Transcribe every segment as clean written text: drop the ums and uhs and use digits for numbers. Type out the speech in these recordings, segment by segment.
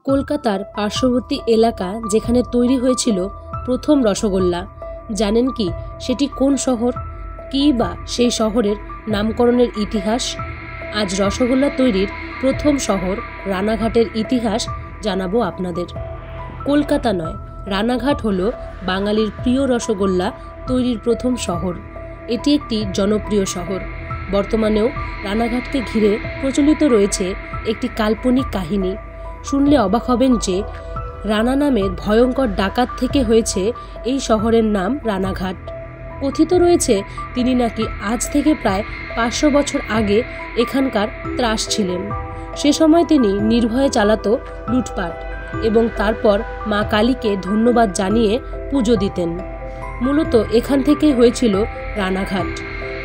কলকাতার পার্শ্ববর্তী এলাকা যেখানে তৈরি হয়েছিল প্রথম রসগোল্লা, জানেন কি সেটি কোন শহর? কী বা সেই শহরের নামকরণের ইতিহাস? আজ রসগোল্লা তৈরির প্রথম শহর রানাঘাটের ইতিহাস জানাবো আপনাদের। কলকাতা নয়, রানাঘাট হলো বাঙালির প্রিয় রসগোল্লা তৈরির প্রথম শহর। এটি একটি জনপ্রিয় শহর। বর্তমানেও রানাঘাটকে ঘিরে প্রচলিত রয়েছে একটি কাল্পনিক কাহিনী। শুনলে অবাক হবেন যে রানা নামের ভয়ঙ্কর ডাকাত থেকে হয়েছে এই শহরের নাম রানাঘাট। কথিত রয়েছে তিনি নাকি আজ থেকে প্রায় 500 বছর আগে এখানকার ত্রাস ছিলেন। সে সময় তিনি নির্ভয়ে চালাতো লুটপাট এবং তারপর মা কালীকে ধন্যবাদ জানিয়ে পুজো দিতেন। মূলত এখান থেকেই হয়েছিল রানাঘাট।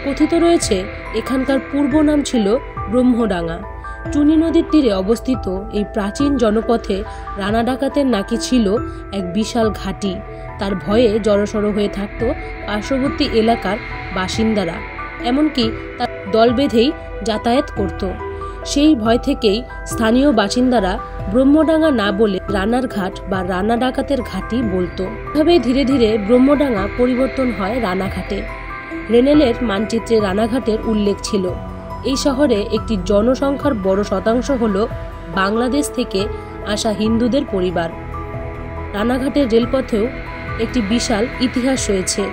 কথিত রয়েছে এখানকার পূর্ব নাম ছিল ব্রহ্মডাঙ্গা। চুনি নদীর তীরে অবস্থিত এই প্রাচীন জনপথে রানা ডাকাতের নাকি ছিল এক বিশাল ঘাঁটি। তার ভয়ে জড়সড় হয়ে থাকত পার্শ্ববর্তী এলাকার বাসিন্দারা, এমনকি তার দল বেঁধেই যাতায়াত করত। সেই ভয় থেকেই স্থানীয় বাসিন্দারা ব্রহ্মডাঙ্গা না বলে রানার ঘাট বা রানা ডাকাতের ঘাঁটি বলতো। এভাবে ধীরে ধীরে ব্রহ্মডাঙ্গা পরিবর্তন হয় রানাঘাটে। রেনেলের মানচিত্রে রানাঘাটের উল্লেখ ছিল। এই শহরে একটি জনসংখ্যার বড় শতাংশ হল বাংলাদেশ থেকে আসা হিন্দুদের পরিবার। রানাঘাটের রেলপথেও একটি বিশাল ইতিহাস রয়েছে।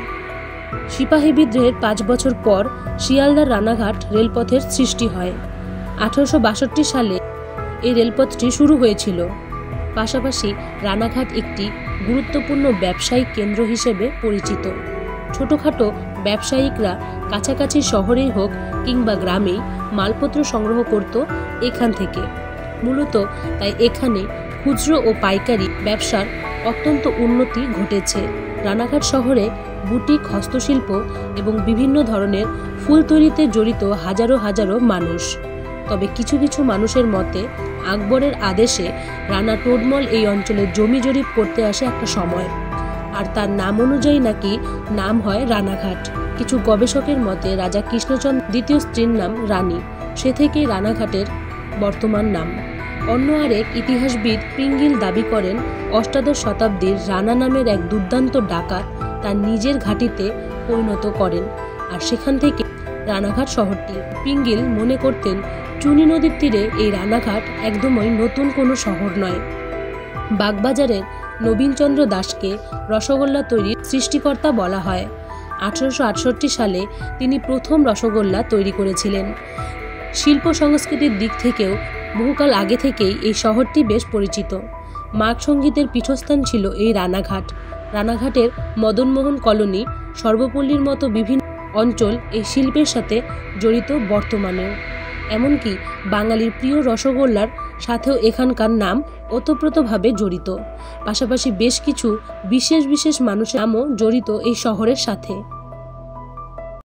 সিপাহী বিদ্রোহের 5 বছর পর শিয়ালদার রানাঘাট রেলপথের সৃষ্টি হয়। 1862 সালে এই রেলপথটি শুরু হয়েছিল। পাশাপাশি রানাঘাট একটি গুরুত্বপূর্ণ ব্যবসায়িক কেন্দ্র হিসেবে পরিচিত। ছোটখাটো ব্যবসায়িকরা কাছাকাছি শহরেই হোক কিংবা গ্রামেই মালপত্র সংগ্রহ করত এখান থেকে। মূলত তাই এখানে খুচরো ও পাইকারি ব্যবসার অত্যন্ত উন্নতি ঘটেছে। রানাঘাট শহরে বুটিক, হস্তশিল্প এবং বিভিন্ন ধরনের ফুল তৈরিতে জড়িত হাজারো হাজারো মানুষ। তবে কিছু কিছু মানুষের মতে আকবরের আদেশে রানা টোডমল এই অঞ্চলে জমি জরিপ করতে আসে একটা সময়, আর তার নাম অনুযায়ী নাকি নাম হয় রানাঘাট। কিছু গবেষকের মতে রাজা কৃষ্ণচন্দ্র দ্বিতীয় স্ত্রীর নাম রানী, সে থেকেই রানাঘাটের বর্তমান নাম। অন্য আরেক ইতিহাসবিদ পিঙ্গিল দাবি করেন 18 শতাব্দীর রানা নামের এক দুর্দান্ত ডাকাত তার নিজের ঘাঁটিতে পরিণত করেন, আর সেখান থেকে রানাঘাট শহরটি। পিঙ্গিল মনে করতেন চুনি নদীর তীরে এই রানাঘাট একদমই নতুন কোনো শহর নয়। বাগবাজারের নবীনচন্দ্র দাসকে রসগোল্লা তৈরির সৃষ্টিকর্তা বলা হয়। 1868 সালে তিনি প্রথম রসগোল্লা তৈরি করেছিলেন। শিল্প সংস্কৃতির দিক থেকেও বহুকাল আগে থেকেই এই শহরটি বেশ পরিচিত। মার্গ সঙ্গীতের পীঠস্থান ছিল এই রানাঘাট। রানাঘাটের মদনমোহন কলোনি, সর্বপল্লীর মতো বিভিন্ন অঞ্চল এই শিল্পের সাথে জড়িত বর্তমানেও। এমনকি বাঙালির প্রিয় রসগোল্লার সাথেও এখানকার নাম ওতপ্রোতভাবে জড়িত। পাশাপাশি বেশ কিছু বিশেষ বিশেষ মানুষের নামও জড়িত এই শহরের সাথে।